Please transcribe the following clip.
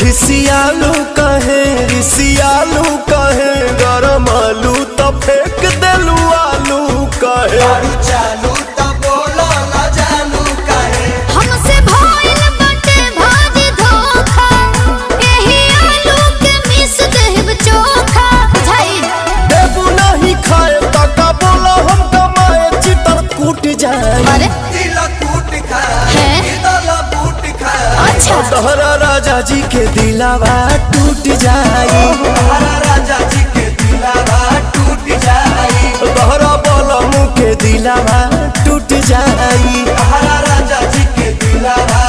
खिसियालू कहे रिसियालू कहे गरम आलू तो फेंक देलू आलू कहे चालू तो बोलो ना जानू कहे हमसे भइल बाटे भारी धोखा एही आलू के मिस देब चोखा बुझाइल देबू नहीं खाए तका बोला हम कमाए चितर कूट जाए अरे दिल टूट खा है दिल टूट खा अच्छा तोहरा राजा जी के दिलावा टूट जाई हमारा राजा जी के दिलावा टूट जाई तोहरा बोला मुँह के दिलावा टूट जाई हमारा राजा जी के दिलावा